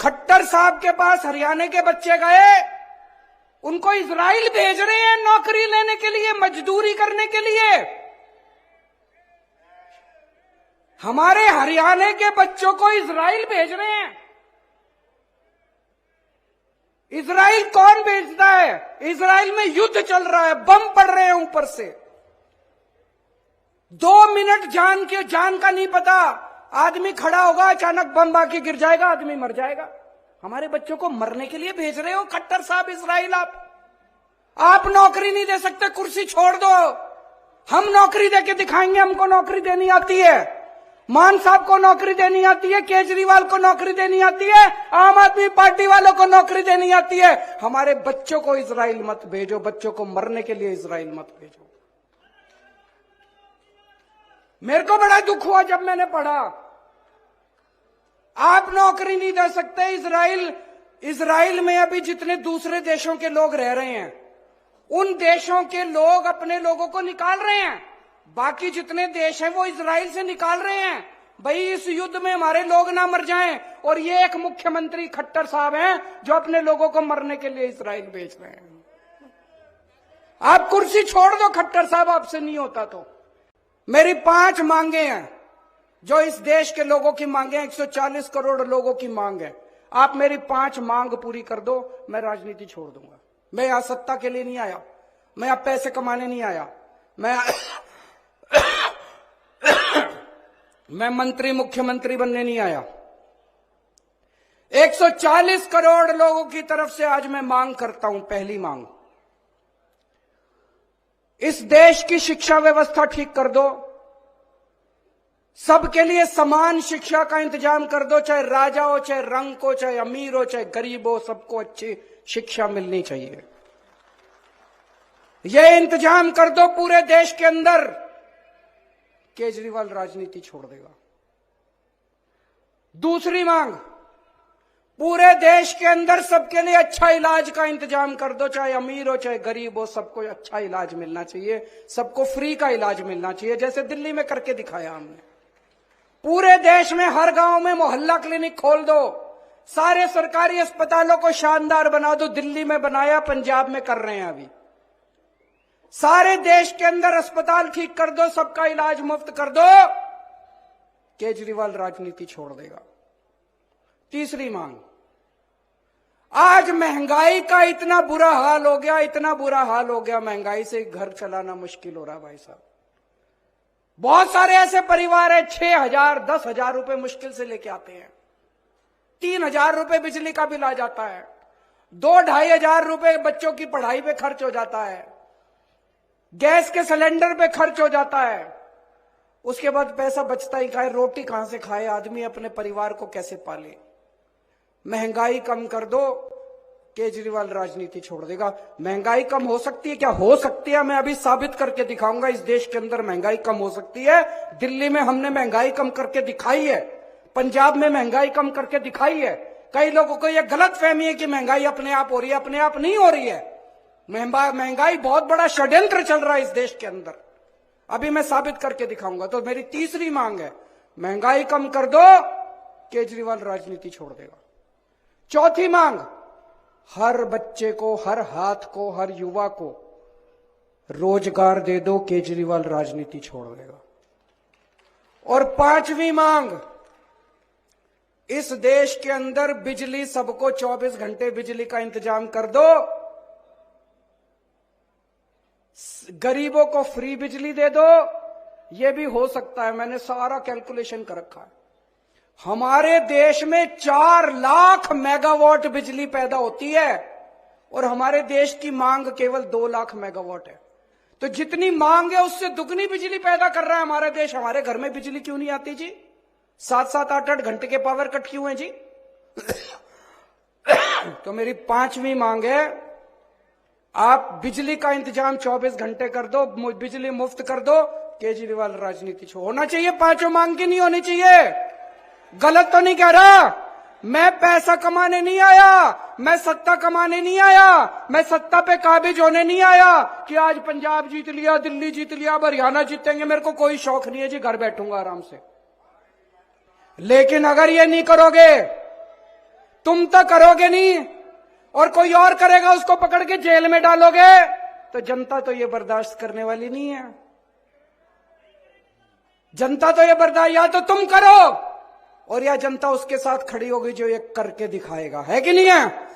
खट्टर साहब के पास हरियाणा के बच्चे गए, उनको इजराइल भेज रहे हैं नौकरी लेने के लिए, मजदूरी करने के लिए। हमारे हरियाणा के बच्चों को इजराइल भेज रहे हैं। इजराइल कौन भेजता है? इजराइल में युद्ध चल रहा है, बम पड़ रहे हैं ऊपर से। 2 मिनट जान का नहीं पता, आदमी खड़ा होगा, अचानक बम आके गिर जाएगा, आदमी मर जाएगा। हमारे बच्चों को मरने के लिए भेज रहे हो खट्टर साहब इजराइल। आप नौकरी नहीं दे सकते, कुर्सी छोड़ दो, हम नौकरी देके दिखाएंगे। हमको नौकरी देनी आती है, मान साहब को नौकरी देनी आती है, केजरीवाल को नौकरी देनी आती है, आम आदमी पार्टी वालों को नौकरी देनी आती है। हमारे बच्चों को इजराइल मत भेजो, बच्चों को मरने के लिए इजराइल मत भेजो। मेरे को बड़ा दुख हुआ जब मैंने पढ़ा, आप नौकरी नहीं दे सकते। इजराइल में अभी जितने दूसरे देशों के लोग रह रहे हैं, उन देशों के लोग अपने लोगों को निकाल रहे हैं। बाकी जितने देश हैं वो इजराइल से निकाल रहे हैं। भाई इस युद्ध में हमारे लोग ना मर जाएं। और ये एक मुख्यमंत्री खट्टर साहब हैं जो अपने लोगों को मरने के लिए इजराइल भेज रहे हैं। आप कुर्सी छोड़ दो खट्टर साहब, आपसे नहीं होता तो। मेरी 5 मांगे हैं जो इस देश के लोगों की मांगे हैं, 140 करोड़ लोगों की मांग है। आप मेरी 5 मांग पूरी कर दो, मैं राजनीति छोड़ दूंगा। मैं यहां सत्ता के लिए नहीं आया, मैं यहां पैसे कमाने नहीं आया, मैं मंत्री मुख्यमंत्री बनने नहीं आया। 140 करोड़ लोगों की तरफ से आज मैं मांग करता हूं। पहली मांग, इस देश की शिक्षा व्यवस्था ठीक कर दो, सबके लिए समान शिक्षा का इंतजाम कर दो, चाहे राजा हो, चाहे रंग हो, चाहे अमीर हो, चाहे गरीब हो, सबको अच्छी शिक्षा मिलनी चाहिए। यह इंतजाम कर दो पूरे देश के अंदर, केजरीवाल राजनीति छोड़ देगा। दूसरी मांग, पूरे देश के अंदर सबके लिए अच्छा इलाज का इंतजाम कर दो, चाहे अमीर हो, चाहे गरीब हो, सबको अच्छा इलाज मिलना चाहिए, सबको फ्री का इलाज मिलना चाहिए, जैसे दिल्ली में करके दिखाया हमने। पूरे देश में हर गांव में मोहल्ला क्लिनिक खोल दो, सारे सरकारी अस्पतालों को शानदार बना दो। दिल्ली में बनाया, पंजाब में कर रहे हैं अभी। सारे देश के अंदर अस्पताल ठीक कर दो, सबका इलाज मुफ्त कर दो, केजरीवाल राजनीति छोड़ देगा। तीसरी मांग, आज महंगाई का इतना बुरा हाल हो गया, इतना बुरा हाल हो गया, महंगाई से घर चलाना मुश्किल हो रहा है भाई साहब। बहुत सारे ऐसे परिवार है 6,000 10,000 रुपए मुश्किल से लेके आते हैं, 3,000 रुपए बिजली का बिल आ जाता है, 2-2,500 रुपए बच्चों की पढ़ाई पे खर्च हो जाता है, गैस के सिलेंडर पे खर्च हो जाता है। उसके बाद पैसा बचता ही खाए, रोटी कहां से खाए आदमी, अपने परिवार को कैसे पाले। महंगाई कम कर दो, केजरीवाल राजनीति छोड़ देगा। महंगाई कम हो सकती है क्या? हो सकती है, मैं अभी साबित करके दिखाऊंगा। इस देश के अंदर महंगाई कम हो सकती है। दिल्ली में हमने महंगाई कम करके दिखाई है, पंजाब में महंगाई कम करके दिखाई है। कई लोगों को यह गलत फहमी है कि महंगाई अपने आप हो रही है, अपने आप नहीं हो रही है। महंगाई बहुत बड़ा षड्यंत्र चल रहा है इस देश के अंदर, अभी मैं साबित करके दिखाऊंगा। तो मेरी तीसरी मांग है, महंगाई कम कर दो, केजरीवाल राजनीति छोड़ देगा। चौथी मांग, हर बच्चे को, हर हाथ को, हर युवा को रोजगार दे दो, केजरीवाल राजनीति छोड़ देगा। और 5वीं मांग, इस देश के अंदर बिजली सबको 24 घंटे बिजली का इंतजाम कर दो, गरीबों को फ्री बिजली दे दो। यह भी हो सकता है, मैंने सारा कैलकुलेशन कर रखा है। हमारे देश में 4 लाख मेगावाट बिजली पैदा होती है और हमारे देश की मांग केवल 2 लाख मेगावाट है। तो जितनी मांग है उससे दुगनी बिजली पैदा कर रहा है हमारा देश। हमारे घर में बिजली क्यों नहीं आती जी? 7-7 8-8 घंटे के पावर कट क्यों है जी? तो मेरी 5वीं मांग है, आप बिजली का इंतजाम 24 घंटे कर दो, बिजली मुफ्त कर दो, केजरीवाल राजनीति छोड़। होना चाहिए, 5 मांग की नहीं होनी चाहिए। गलत तो नहीं कह रहा, मैं पैसा कमाने नहीं आया, मैं सत्ता कमाने नहीं आया, मैं सत्ता पे काबिज होने नहीं आया कि आज पंजाब जीत लिया, दिल्ली जीत लिया, हरियाणा जीतेंगे। मेरे को कोई शौक नहीं है जी, घर बैठूंगा आराम से। लेकिन अगर ये नहीं करोगे तुम तो करोगे नहीं और कोई और करेगा, उसको पकड़ के जेल में डालोगे, तो जनता तो ये बर्दाश्त करने वाली नहीं है। जनता तो ये बर्दाश्त, या तो तुम करो और या जनता उसके साथ खड़ी होगी जो ये करके दिखाएगा, है कि नहीं है?